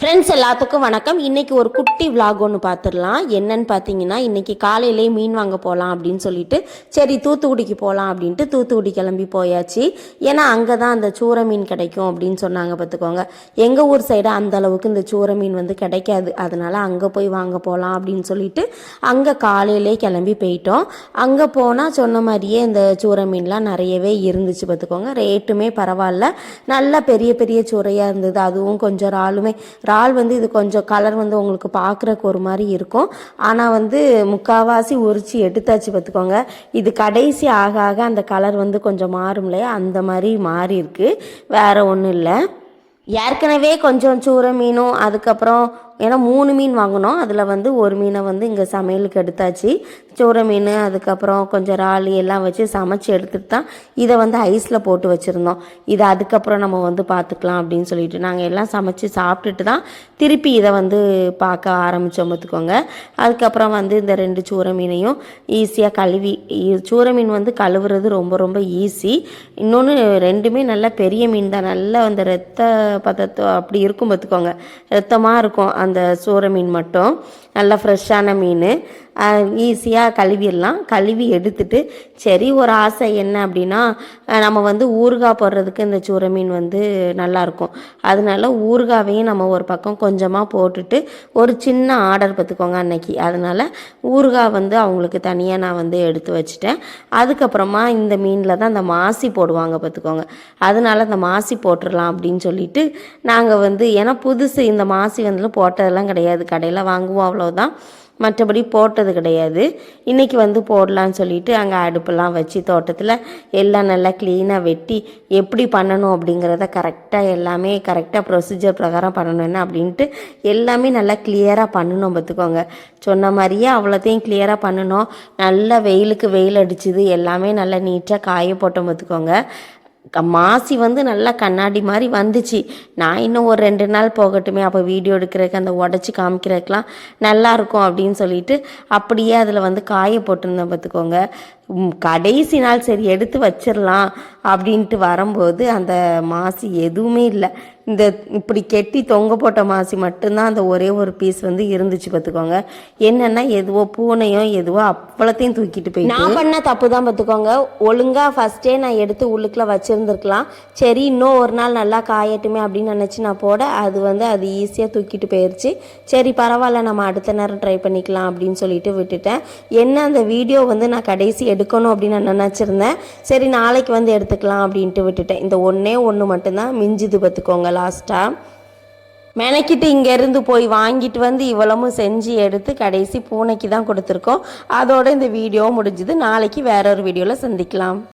Friends எல்லாத்துக்கும் வணக்கம். இன்றைக்கி ஒரு குட்டி விலாக் ஒன்று பார்த்துடலாம். என்னன்னு பார்த்தீங்கன்னா, இன்றைக்கி காலையிலே மீன் வாங்க போகலாம் அப்படின்னு சொல்லிட்டு சரி தூத்துக்குடிக்கு போகலாம் அப்படின்ட்டு தூத்துக்குடி கிளம்பி போயாச்சு. ஏன்னா அங்கே தான் அந்த சூற மீன் கிடைக்கும் அப்படின்னு சொன்னாங்க. பார்த்துக்கோங்க, எங்கள் ஊர் சைடு அந்த அளவுக்கு இந்த சூற மீன் வந்து கிடைக்காது. அதனால் அங்கே போய் வாங்க போகலாம் அப்படின்னு சொல்லிட்டு அங்கே காலையிலே கிளம்பி போயிட்டோம். அங்கே போனால் சொன்ன மாதிரியே இந்த சூற மீன்லாம் நிறையவே இருந்துச்சு. பார்த்துக்கோங்க, ரேட்டுமே பரவாயில்ல, நல்ல பெரிய பெரிய சூறையாக இருந்தது. அதுவும் கொஞ்சம் இறால் வந்து இது கொஞ்சம் கலர் வந்து உங்களுக்கு பார்க்குறக்கு ஒரு மாதிரி இருக்கும். ஆனால் வந்து முக்கால்வாசி உரிச்சு எடுத்தாச்சு. பார்த்துக்கோங்க, இது கடைசி ஆக ஆக அந்த கலர் வந்து கொஞ்சம் மாறும் இல்லையா, அந்த மாதிரி மாறி இருக்கு, வேற ஒன்றும் இல்லை. ஏற்கனவே கொஞ்சம் சூற மீனும் அதுக்கப்புறம் ஏன்னா 3 மீன் வாங்கினோம். அதில் வந்து ஒரு மீனை வந்து இங்கே சமையலுக்கு எடுத்தாச்சு. சூற மீன் அதுக்கப்புறம் கொஞ்சம் இறால் எல்லாம் வச்சு சமைச்சு எடுத்துகிட்டு தான் இதை வந்து ஐஸில் போட்டு வச்சுருந்தோம். இதை அதுக்கப்புறம் நம்ம வந்து பார்த்துக்கலாம் அப்படின்னு சொல்லிட்டு நாங்கள் எல்லாம் சமைச்சு சாப்பிட்டுட்டு தான் திருப்பி இதை வந்து பார்க்க ஆரம்பித்தோம். பார்த்துக்கோங்க, அதுக்கப்புறம் வந்து இந்த 2 சூற மீனையும் ஈஸியாக கழுவி, சூற மீன் வந்து கழுவுறது ரொம்ப ரொம்ப ஈஸி. இன்னொன்று ரெண்டுமே நல்லா பெரிய மீன் தான், நல்லா அந்த ரத்த பதத்தை அப்படி இருக்கும். பார்த்துக்கோங்க, ரத்தமாக இருக்கும் அந்த சூற மீன் மட்டும். நல்லா ஃப்ரெஷ்ஷான மீன், ஈஸியாக கழுவிடலாம். கழுவி எடுத்துட்டு சரி ஒரு ஆசை என்ன அப்படின்னா, நம்ம வந்து ஊறுகாய் போடுறதுக்கு இந்த சூற மீன் வந்து நல்லாயிருக்கும். அதனால ஊறுகாவையும் நம்ம ஒரு பக்கம் கொஞ்சமாக போட்டுட்டு ஒரு சின்ன ஆர்டர் பார்த்துக்கோங்க அன்னைக்கு. அதனால் ஊறுகாய் வந்து அவங்களுக்கு தனியாக நான் வந்து எடுத்து வச்சுட்டேன். அதுக்கப்புறமா இந்த மீனில் தான் அந்த மாசி போடுவாங்க. பார்த்துக்கோங்க, அதனால அந்த மாசி போட்டுடலாம் அப்படின்னு சொல்லிட்டு நாங்கள் வந்து, ஏன்னா புதுசு இந்த மாசி வந்து போட்டதெல்லாம் கிடையாது, கடையில் வாங்குவோம் அவ்வளோதான், மற்றபடி போட்டது கிடையாது. இன்றைக்கி வந்து போடலான்னு சொல்லிட்டு அங்கே அடுப்பெல்லாம் வச்சு தோட்டத்தில் எல்லாம் நல்லா க்ளீனாக வெட்டி எப்படி பண்ணணும் அப்படிங்கிறத கரெக்டாக எல்லாமே கரெக்டாக ப்ரொசீஜர் பிரகாரம் பண்ணணும் என்ன அப்படின்ட்டு எல்லாமே நல்லா கிளியராக பண்ணணும். பார்த்துக்கோங்க, சொன்ன மாதிரியே அவ்வளோத்தையும் கிளியராக பண்ணணும். நல்லா வெயிலுக்கு வெயில் அடிச்சுது, எல்லாமே நல்லா நீட்டாக காய போட்டோம். பார்த்துக்கோங்க, மாசி வந்து நல்லா கண்ணாடி மாதிரி வந்துச்சு. நான் இன்னும் ஒரு 2 நாள் போகட்டுமே, அப்போ வீடியோ எடுக்கிறதுக்கு அந்த உடச்சி காமிக்கிறதுக்கெலாம் நல்லாயிருக்கும் அப்படின்னு சொல்லிட்டு அப்படியே அதில் வந்து காய போட்டிருந்தேன். பார்த்துக்கோங்க, கடைசி நாள் சரி எடுத்து வச்சிடலாம் அப்படின்ட்டு வரும்போது அந்த மாசி எதுவுமே இல்லை. இந்த இப்படி கெட்டி தொங்க போட்ட மாசி மட்டும்தான் அந்த ஒரே ஒரு பீஸ் வந்து இருந்துச்சு. பார்த்துக்கோங்க, என்னென்னா எதுவோ பூனையோ எதுவோ அவ்வளோத்தையும் தூக்கிட்டு போய் நான் பண்ண தப்பு தான். பார்த்துக்கோங்க, ஒழுங்காக ஃபஸ்ட்டே நான் எடுத்து உள்ளுக்குள்ளே வச்சுருந்துருக்கலாம். சரி இன்னும் ஒரு நாள் நல்லா காயட்டுமே அப்படின்னு நினச்சி நான் போட அது ஈஸியாக தூக்கிட்டு போயிடுச்சு. சரி பரவாயில்ல, நம்ம அடுத்த நேரம் ட்ரை பண்ணிக்கலாம் அப்படின்னு சொல்லிட்டு விட்டுட்டேன். என்ன அந்த வீடியோ வந்து நான் கடைசி எடுக்கணும் அப்படின்னு நான் நினச்சிருந்தேன். சரி நாளைக்கு வந்து எடுத்துக்கலாம் அப்படின்ட்டு விட்டுட்டேன். இந்த ஒன்றே ஒன்று மட்டும்தான் மிஞ்சுது. பார்த்துக்கோங்க, லாஸ்ட்டாக மெனக்கிட்டு இங்கேருந்து போய் வாங்கிட்டு வந்து இவ்வளவும் செஞ்சு எடுத்து கடைசி பூனைக்கு தான் கொடுத்துருக்கோம். அதோட இந்த வீடியோ முடிஞ்சுது. நாளைக்கு வேற ஒரு வீடியோவில் சந்திக்கலாம்.